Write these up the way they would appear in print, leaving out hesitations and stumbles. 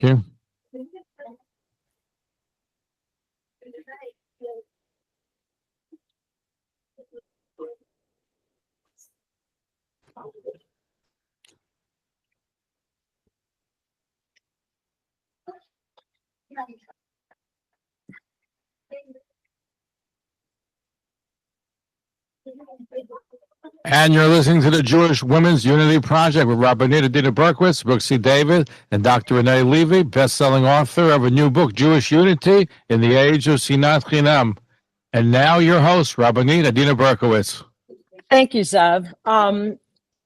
you. And you're listening to the Jewish Women's Unity Project with Rabbanit, Adena, Berkowitz, Rooksie David, and Dr. Rene, Levy, best-selling author of a new book, Jewish Unity in the Age of Sinat Chinam. And now your host, Rabbanit, Adena, Berkowitz. Thank you, Zav.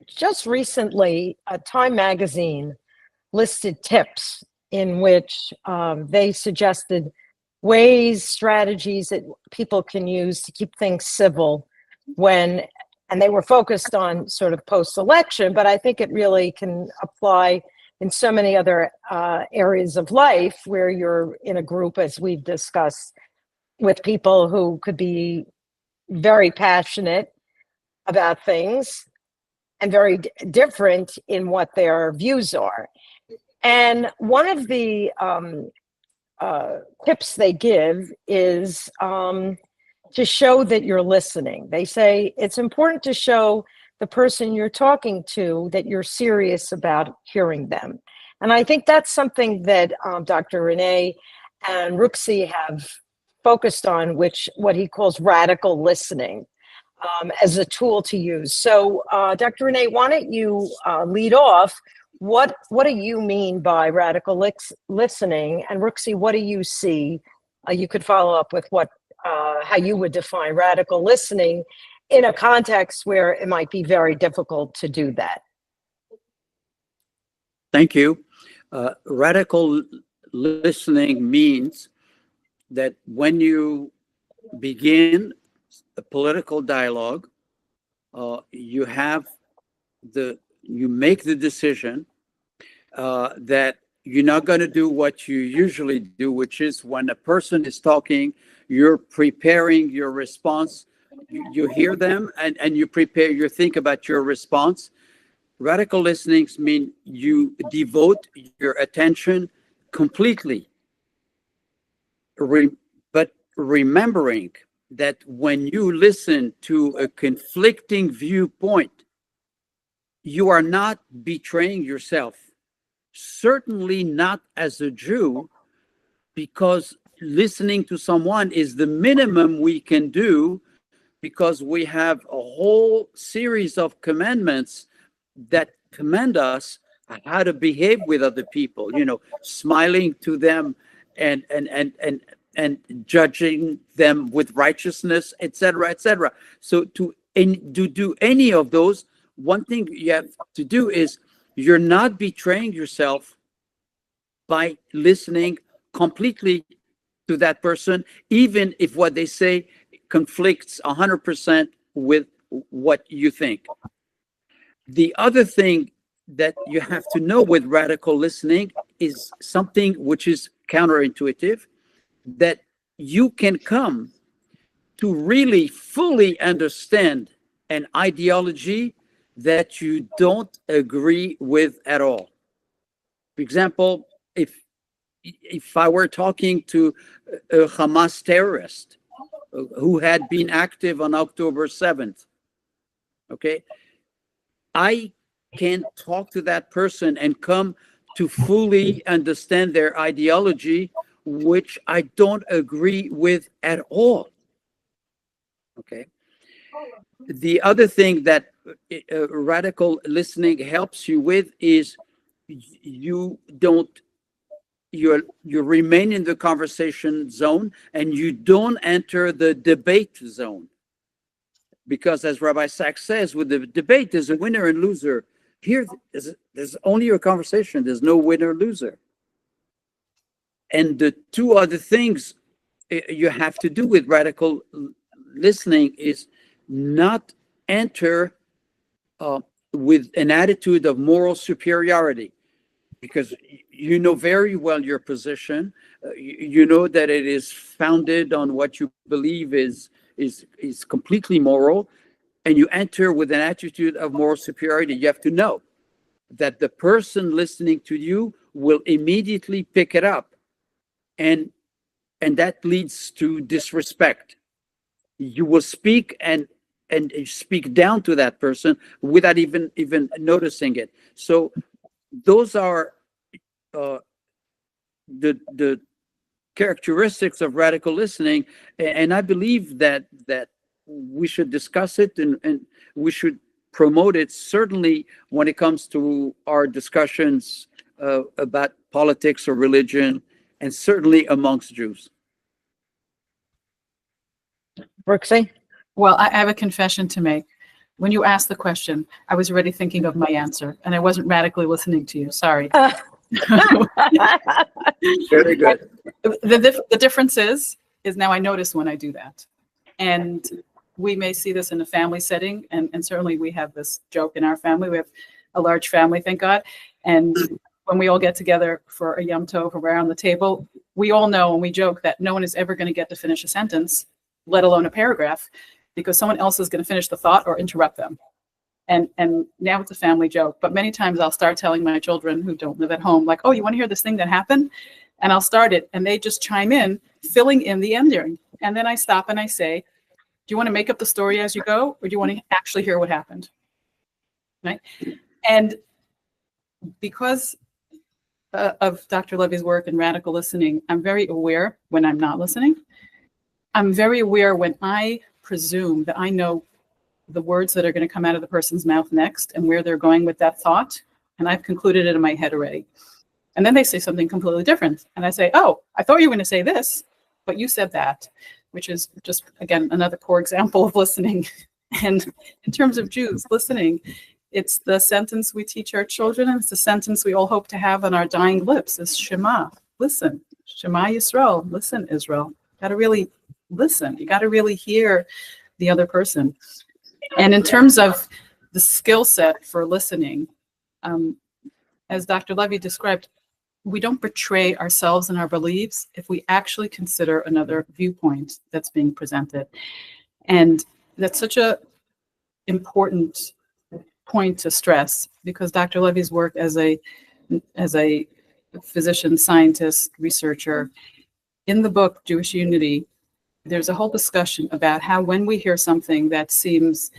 Just recently, Time Magazine listed tips in which they suggested ways, strategies that people can use to keep things civil and they were focused on sort of post-election, but I think it really can apply in so many other areas of life where you're in a group, as we've discussed, with people who could be very passionate about things and very different in what their views are. And one of the tips they give is to show that you're listening. They say it's important to show the person you're talking to that you're serious about hearing them. And I think that's something that Dr. Rene and Rooksie have focused on, what he calls radical listening as a tool to use. So Dr. Rene, why don't you lead off? What do you mean by radical listening? And Rooksie, what do you see? You could follow up with how you would define radical listening in a context where it might be very difficult to do that. Thank you. Radical listening means that when you begin a political dialogue, you make the decision that you're not going to do what you usually do, which is when a person is talking, you're preparing your response. You hear them and you prepare, you think about your response. Radical listening means you devote your attention completely, but remembering that when you listen to a conflicting viewpoint, you are not betraying yourself. Certainly not as a Jew, because listening to someone is the minimum we can do, because we have a whole series of commandments that command us how to behave with other people, smiling to them and judging them with righteousness, etc., etc. So to do any of those, one thing you have to do is you're not betraying yourself by listening completely to that person, even if what they say conflicts 100% with what you think. The other thing that you have to know with radical listening is something which is counterintuitive, that you can come to really fully understand an ideology that you don't agree with at all. For example, if I were talking to a Hamas terrorist who had been active on October 7th, okay, I can talk to that person and come to fully understand their ideology, which I don't agree with at all. Okay. The other thing that radical listening helps you with is you remain in the conversation zone and you don't enter the debate zone. Because as Rabbi Sachs says, with the debate, there's a winner and loser. Here, there's only a conversation. There's no winner or loser. And the two other things you have to do with radical listening is not enter with an attitude of moral superiority, because you know very well your position. You know that it is founded on what you believe is completely moral, and you enter with an attitude of moral superiority. You have to know that the person listening to you will immediately pick it up, and that leads to disrespect. You will speak and speak down to that person without even noticing it. So those are the characteristics of radical listening, and I believe that we should discuss it, and we should promote it, certainly when it comes to our discussions about politics or religion, and certainly amongst Jews. Rooksie? Well, I have a confession to make. When you asked the question, I was already thinking of my answer, and I wasn't radically listening to you. Sorry. Very good. The difference is now I notice when I do that. And we may see this in a family setting, and certainly we have this joke in our family. We have a large family, thank God. And when we all get together for a Yom Tov around the table, we all know, and we joke, that no one is ever going to get to finish a sentence, let alone a paragraph, because someone else is going to finish the thought or interrupt them. And now it's a family joke, but many times I'll start telling my children who don't live at home, like, oh, you want to hear this thing that happened? And I'll start it, and they just chime in, filling in the ending. And then I stop and I say, do you want to make up the story as you go, or do you want to actually hear what happened? Right? And because of Dr. Levy's work in radical listening, I'm very aware when I'm not listening. I'm very aware when I presume that I know the words that are going to come out of the person's mouth next and where they're going with that thought. And I've concluded it in my head already. And then they say something completely different. And I say, oh, I thought you were going to say this, but you said that, which is just, again, another poor example of listening. And in terms of Jews, listening, it's the sentence we teach our children, and it's the sentence we all hope to have on our dying lips is Shema, listen. Shema Yisrael, listen, Israel. Got to really listen. You got to really hear the other person. And in terms of the skill set for listening, as Dr. Levy described, we don't betray ourselves and our beliefs if we actually consider another viewpoint that's being presented. And that's such a important point to stress, because Dr. Levy's work as a physician, scientist, researcher, in the book Jewish Unity, there's a whole discussion about how when we hear something that seems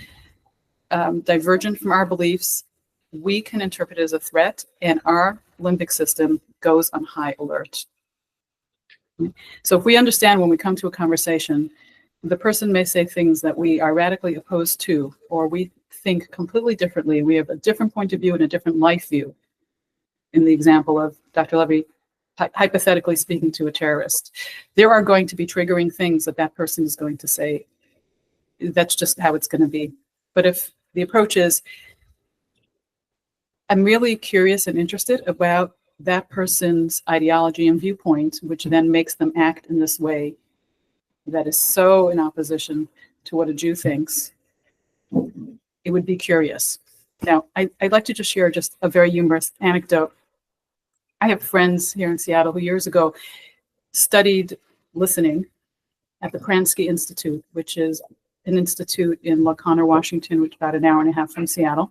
divergent from our beliefs, we can interpret it as a threat, and our limbic system goes on high alert. So if we understand when we come to a conversation, the person may say things that we are radically opposed to, or we think completely differently. We have a different point of view and a different life view. In the example of Dr. Levy hypothetically speaking to a terrorist, there are going to be triggering things that person is going to say. That's just how it's going to be. But if the approach is, I'm really curious and interested about that person's ideology and viewpoint, which then makes them act in this way that is so in opposition to what a Jew thinks, it would be curious. Now, I'd like to just share just a very humorous anecdote. I have friends here in Seattle who years ago studied listening at the Pransky Institute, which is an institute in La Conner, Washington, which is about an hour and a half from Seattle.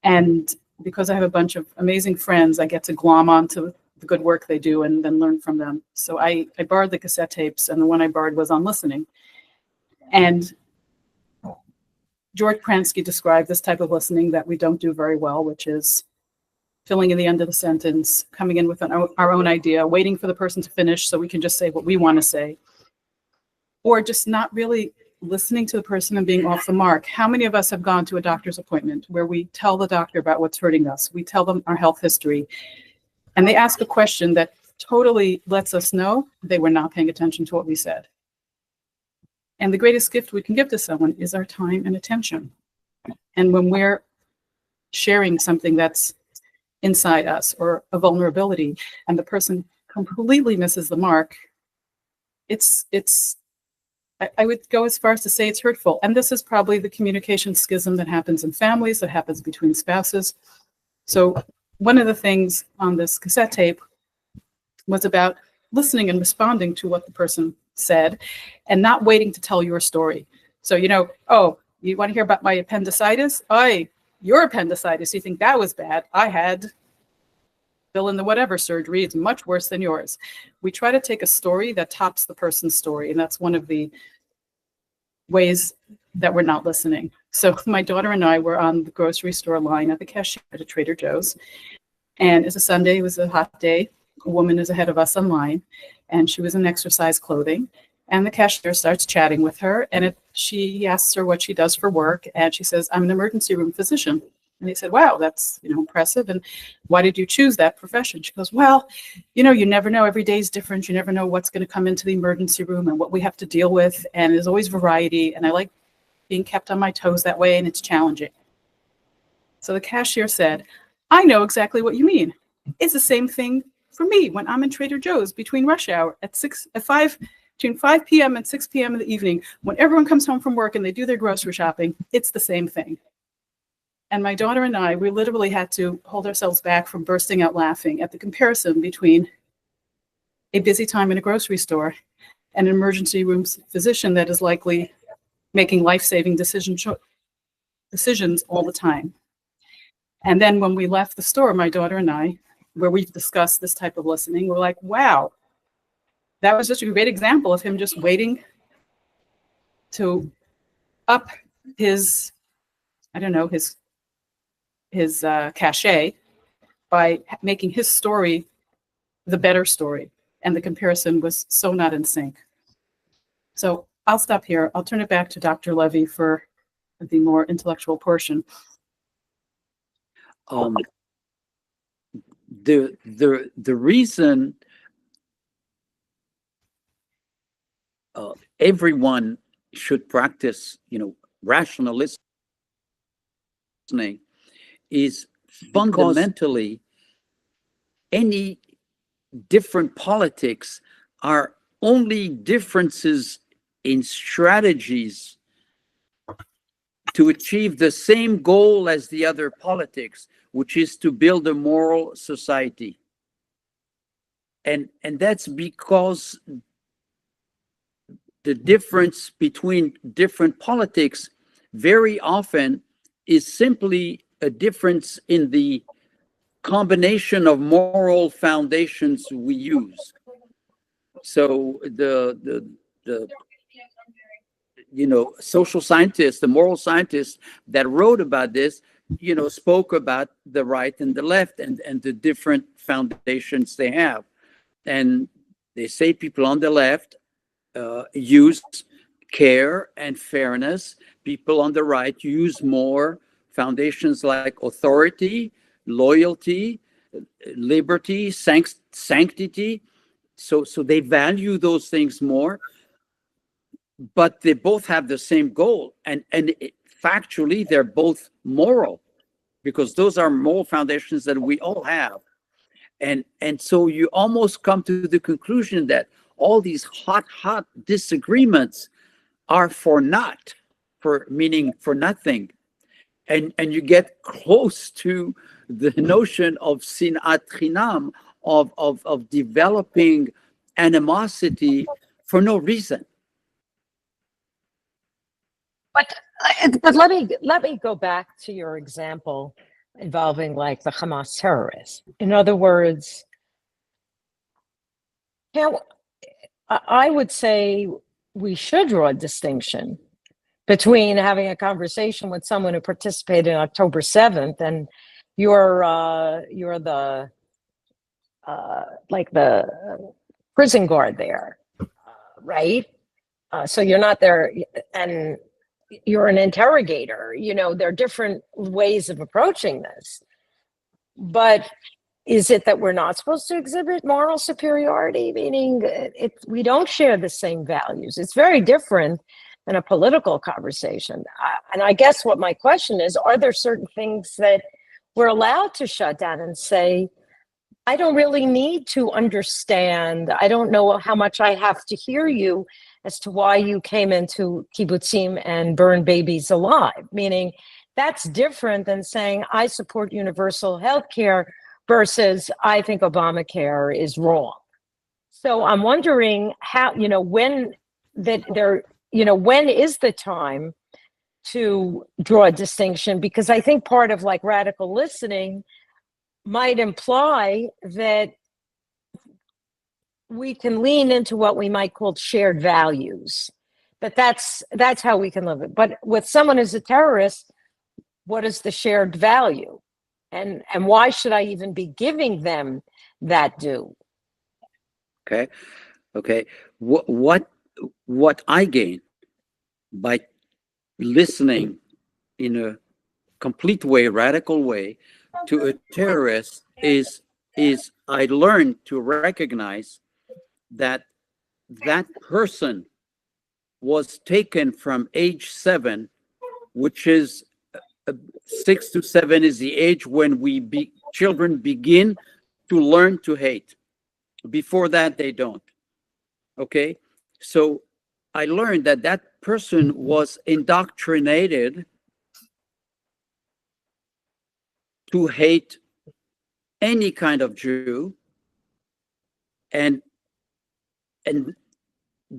And because I have a bunch of amazing friends, I get to glom onto the good work they do and then learn from them. So I borrowed the cassette tapes, and the one I borrowed was on listening. And George Pransky described this type of listening that we don't do very well, which is filling in the end of the sentence, coming in with our own idea, waiting for the person to finish so we can just say what we want to say, or just not really listening to the person and being off the mark. How many of us have gone to a doctor's appointment where we tell the doctor about what's hurting us? We tell them our health history, and they ask a question that totally lets us know they were not paying attention to what we said. And the greatest gift we can give to someone is our time and attention. And when we're sharing something that's inside us, or a vulnerability, and the person completely misses the mark, I would go as far as to say it's hurtful. And this is probably the communication schism that happens in families, that happens between spouses. So one of the things on this cassette tape was about listening and responding to what the person said, and not waiting to tell your story. So, oh, you want to hear about my appendicitis? Your appendicitis, you think that was bad? I had fill in the whatever surgery. It's much worse than yours. We try to take a story that tops the person's story. And that's one of the ways that we're not listening. So my daughter and I were on the grocery store line at the cashier at a Trader Joe's. And it's a Sunday, it was a hot day. A woman is ahead of us on line, and she was in exercise clothing. And the cashier starts chatting with her, and she asks her what she does for work. And she says, I'm an emergency room physician. And he said, wow, that's, impressive. And why did you choose that profession? She goes, well, you never know. Every day is different. You never know what's going to come into the emergency room and what we have to deal with. And there's always variety. And I like being kept on my toes that way, and it's challenging. So the cashier said, I know exactly what you mean. It's the same thing for me when I'm in Trader Joe's between rush hour between 5 p.m. and 6 p.m. in the evening, when everyone comes home from work and they do their grocery shopping. It's the same thing. And my daughter and I, we literally had to hold ourselves back from bursting out laughing at the comparison between a busy time in a grocery store and an emergency room physician that is likely making life-saving decisions all the time. And then when we left the store, my daughter and I, where we've discussed this type of listening, we're like, wow, that was just a great example of him just waiting to up his, his cachet by making his story the better story. And the comparison was so not in sync. So I'll stop here. I'll turn it back to Dr. Levy for the more intellectual portion. The reason everyone should practice, rational listening is fundamentally any different politics are only differences in strategies to achieve the same goal as the other politics, which is to build a moral society. And that's because the difference between different politics very often is simply a difference in the combination of moral foundations we use. So the social scientists, the moral scientists that wrote about this, spoke about the right and the left and the different foundations they have. And they say people on the left use care and fairness. People on the right use more foundations like authority, loyalty, liberty, sanctity. So they value those things more, but they both have the same goal. And factually, they're both moral, because those are moral foundations that we all have. And so you almost come to the conclusion that all these hot disagreements are for naught, meaning for nothing. And you get close to the notion of sinat chinam, of developing animosity for no reason. But let me go back to your example involving like the Hamas terrorists. In other words, I would say we should draw a distinction between having a conversation with someone who participated in October 7th and you're the like the prison guard there, right? So you're not there, and you're an interrogator. There are different ways of approaching this. But is it that we're not supposed to exhibit moral superiority? Meaning we don't share the same values. It's very different than a political conversation. And I guess what my question is, are there certain things that we're allowed to shut down and say, I don't really need to understand. I don't know how much I have to hear you as to why you came into kibbutzim and burned babies alive. Meaning that's different than saying I support universal health care versus I think Obamacare is wrong. So I'm wondering how, when is the time to draw a distinction? Because I think part of like radical listening might imply that we can lean into what we might call shared values. That's how we can live it. But with someone who's a terrorist, what is the shared value? And why should I even be giving them that due? Okay. What I gain by listening in a complete way, radical way, to a terrorist is I learned to recognize that that person was taken from age 7, which is 6 to 7 is the age when children begin to learn to hate. Before that, they don't. Okay, so I learned that that person was indoctrinated to hate any kind of Jew, and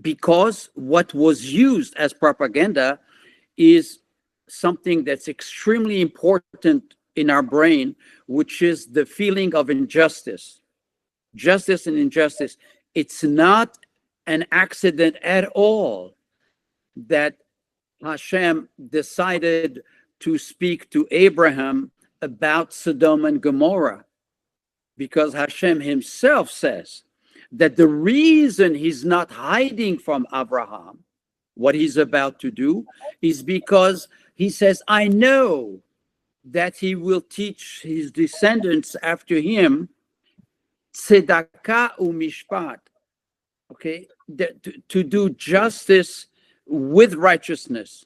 because what was used as propaganda is something that's extremely important in our brain, which is the feeling of injustice. Justice and injustice. It's not an accident at all that Hashem decided to speak to Abraham about Sodom and Gomorrah, because Hashem himself says that the reason he's not hiding from Abraham what he's about to do is because he says, I know that he will teach his descendants after him tzedakah u'mishpat, okay, to do justice with righteousness,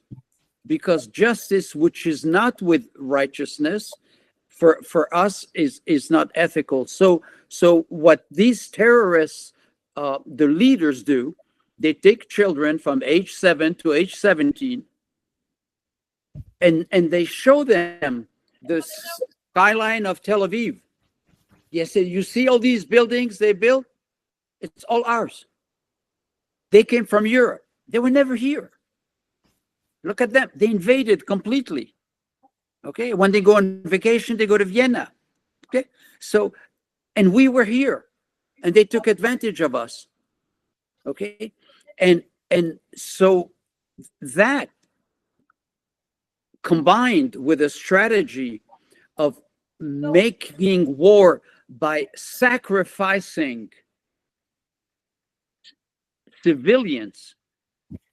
because justice which is not with righteousness for us is not ethical. So what these terrorists, the leaders do, they take children from age 7 to age 17, and they show them the skyline of Tel Aviv. Yes, you see all these buildings they built? It's all ours. They came from Europe. They were never here. Look at them. They invaded completely. Okay, when they go on vacation, they go to Vienna. Okay, so, and we were here, and they took advantage of us. Okay, and so that combined with a strategy of making war by sacrificing civilians,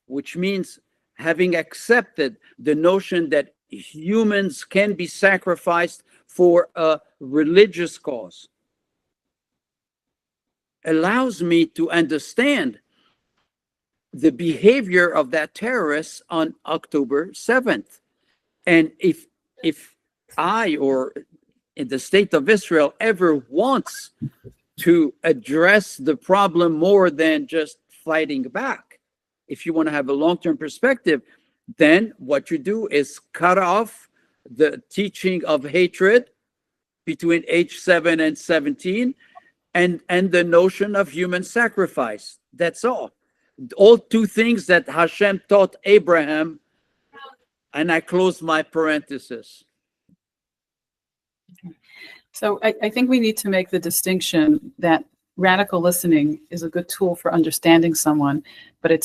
which means having accepted the notion that humans can be sacrificed for a religious cause, allows me to understand the behavior of that terrorist on October 7th. And if I or in the state of Israel ever wants to address the problem more than just fighting back, if you want to have a long-term perspective, then what you do is cut off the teaching of hatred between age 7 and 17 and the notion of human sacrifice. That's all. All two things that Hashem taught Abraham, and I close my parenthesis. So I think we need to make the distinction that radical listening is a good tool for understanding someone, but it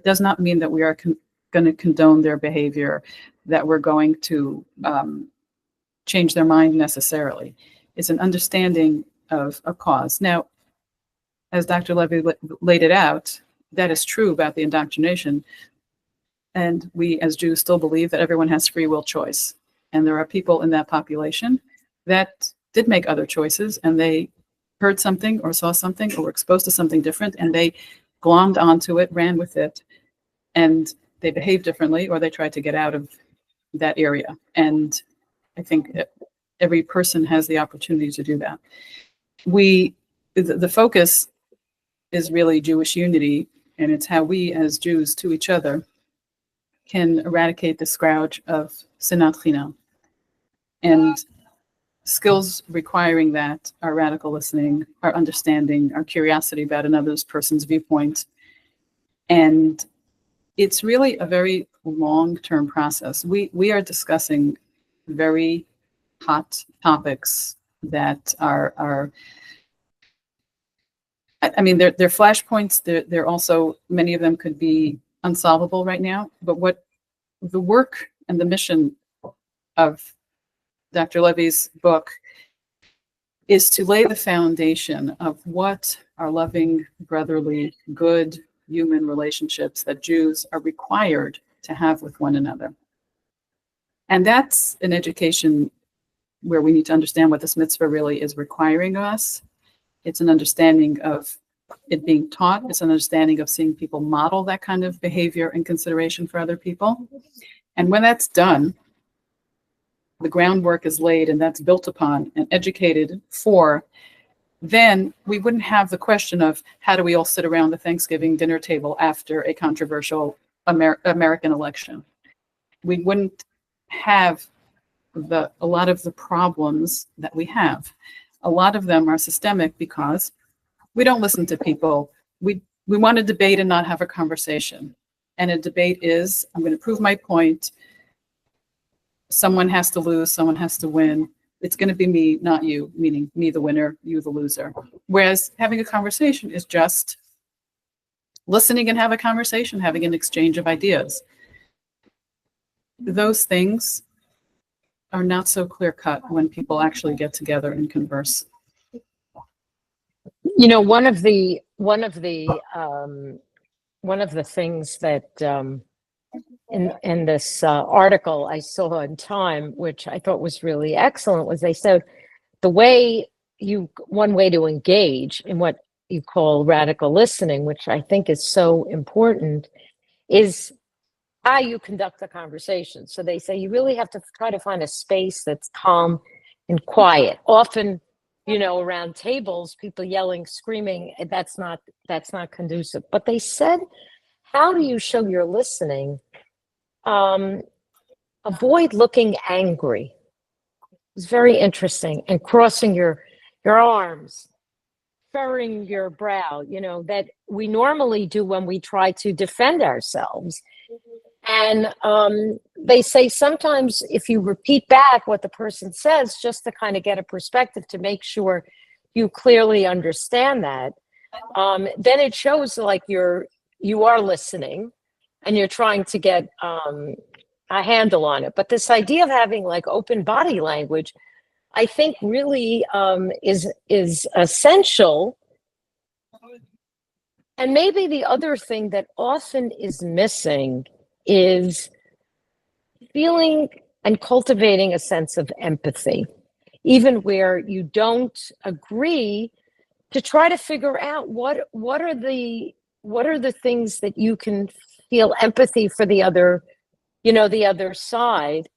does not mean that we are going to condone their behavior, that we're going to change their mind necessarily. It's an understanding of a cause. Now, as Dr. Levy laid it out, that is true about the indoctrination. And we as Jews still believe that everyone has free will choice. And there are people in that population that did make other choices, and they heard something or saw something or were exposed to something different, and they glommed onto it, ran with it, and they behaved differently, or they tried to get out of that area. And I think every person has the opportunity to do that. The focus is really Jewish unity, and it's how we as Jews to each other can eradicate the scourge of sinat chinam. And skills requiring that are radical listening, our understanding, our curiosity about another person's viewpoint. And it's really a very long-term process. We are discussing very hot topics that are I mean, they're flashpoints. They're also, many of them could be unsolvable right now. But what the work and the mission of Dr. Levy's book is to lay the foundation of what are loving, brotherly, good human relationships that Jews are required to have with one another. And that's an education where we need to understand what this mitzvah really is requiring of us. It's an understanding of it being taught. It's an understanding of seeing people model that kind of behavior and consideration for other people. And when that's done, the groundwork is laid and that's built upon and educated for, then we wouldn't have the question of how do we all sit around the Thanksgiving dinner table after a controversial American election. We wouldn't have a lot of the problems that we have. A lot of them are systemic because we don't listen to people. We want to debate and not have a conversation. And a debate is, I'm going to prove my point. Someone has to lose, someone has to win. It's going to be me, not you, meaning me the winner, you the loser. Whereas having a conversation is just listening and have a conversation, having an exchange of ideas. Those things are not so clear-cut when people actually get together and converse. You know, one of the things that in this article I saw in Time, which I thought was really excellent, was they said one way to engage in what you call radical listening, which I think is so important, is how you conduct the conversation. So they say you really have to try to find a space that's calm and quiet. Often, you know, around tables, people yelling, screaming, that's not conducive. But they said, how do you show you're listening? Avoid looking angry. It's very interesting. And crossing your arms, furrowing your brow, you know, that we normally do when we try to defend ourselves. And they say sometimes if you repeat back what the person says, just to kind of get a perspective to make sure you clearly understand that, then it shows like you are listening and you're trying to get a handle on it. But this idea of having like open body language, I think really is essential. And maybe the other thing that often is missing is feeling and cultivating a sense of empathy, even where you don't agree, to try to figure out what are the things that you can feel empathy for the other, you know, the other side,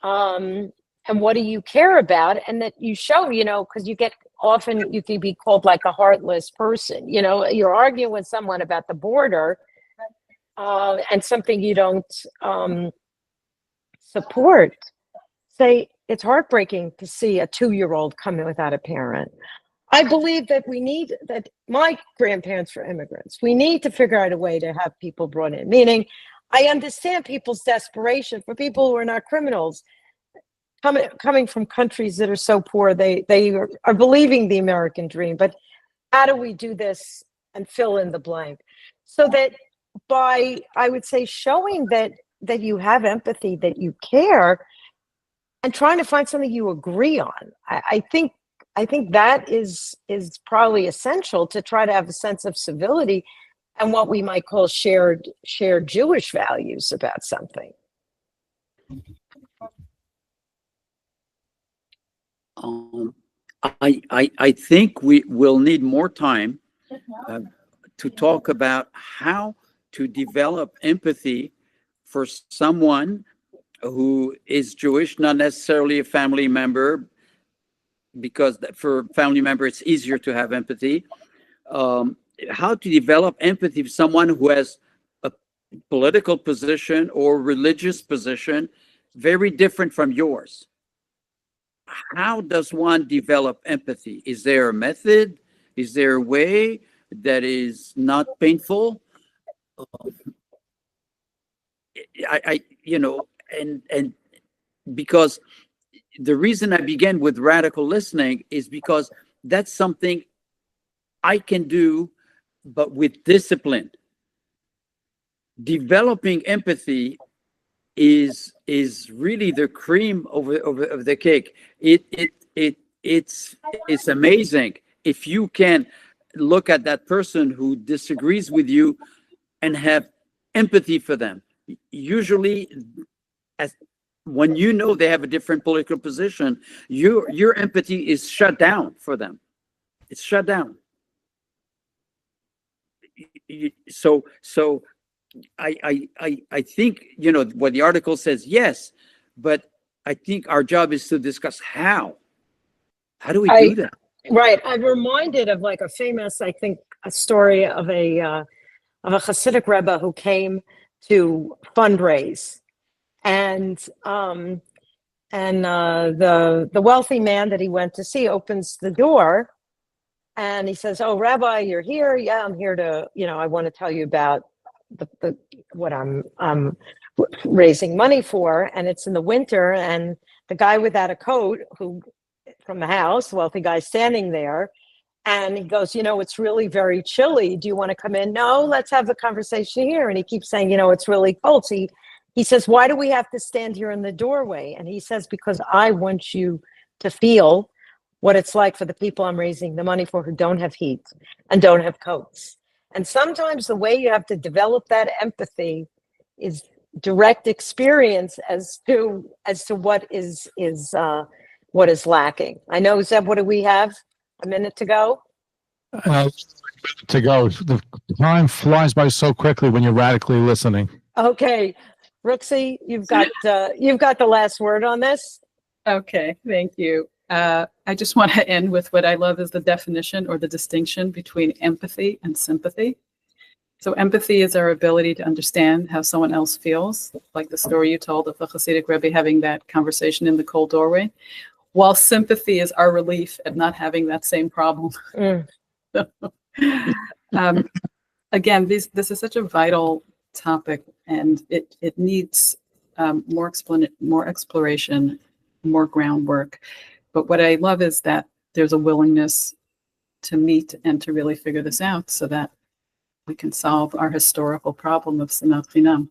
and what do you care about, and that you show, you know, because you can be called like a heartless person. You know, you're arguing with someone about the border, and something you don't support. Say, it's heartbreaking to see a 2-year-old come in without a parent. I believe that that my grandparents were immigrants. We need to figure out a way to have people brought in, meaning I understand people's desperation for people who are not criminals, coming from countries that are so poor, they are believing the American dream. But how do we do this and fill in the blank? So that by, I would say, showing that you have empathy, that you care, and trying to find something you agree on. I think that is probably essential to try to have a sense of civility and what we might call shared Jewish values about something. I think we will need more time to talk about how to develop empathy for someone who is Jewish, not necessarily a family member, because for a family member it's easier to have empathy. How to develop empathy for someone who has a political position or religious position very different from yours. How does one develop empathy? Is there a method? Is there a way that is not painful? I you know, and because the reason I began with radical listening is because that's something I can do, but with discipline. Developing empathy is really the cream of the cake. It's amazing if you can look at that person who disagrees with you and have empathy for them. Usually, when you know they have a different political position, your empathy is shut down for them. It's shut down. So I think, what the article says, yes, but I think our job is to discuss how. How do we do that? Right. I'm reminded of like a famous, I think, a story of a Hasidic Rebbe who came to fundraise, and the wealthy man that he went to see opens the door, and he says, "Oh, Rabbi, you're here? Yeah, I'm here to, I want to tell you about the what I'm raising money for, and it's in the winter." And the guy without a coat, who from the house, wealthy guy, standing there, and he goes, "It's really very chilly. Do you want to come in?" "No, let's have the conversation here." And he keeps saying, "It's really cold." So he says, "Why do we have to stand here in the doorway?" And he says, "Because I want you to feel what it's like for the people I'm raising the money for who don't have heat and don't have coats." And sometimes the way you have to develop that empathy is direct experience as to what is lacking. I know, Zeb, what do we have? A minute to go? To go. The time flies by so quickly when you're radically listening. Okay. Rooksie, you've got the last word on this. Okay, thank you. I just want to end with what I love is the definition or the distinction between empathy and sympathy. So empathy is our ability to understand how someone else feels, like the story you told of the Hasidic Rebbe having that conversation in the cold doorway, while sympathy is our relief at not having that same problem. Again, this is such a vital topic, and it needs more exploration, more groundwork. But what I love is that there's a willingness to meet and to really figure this out so that we can solve our historical problem of Sinat Chinam.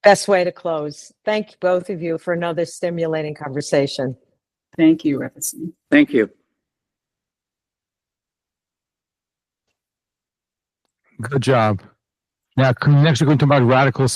Best way to close. Thank you, both of you, for another stimulating conversation. Thank you, Rabbanit. Thank you. Good job. Now, next we're going to talk about radical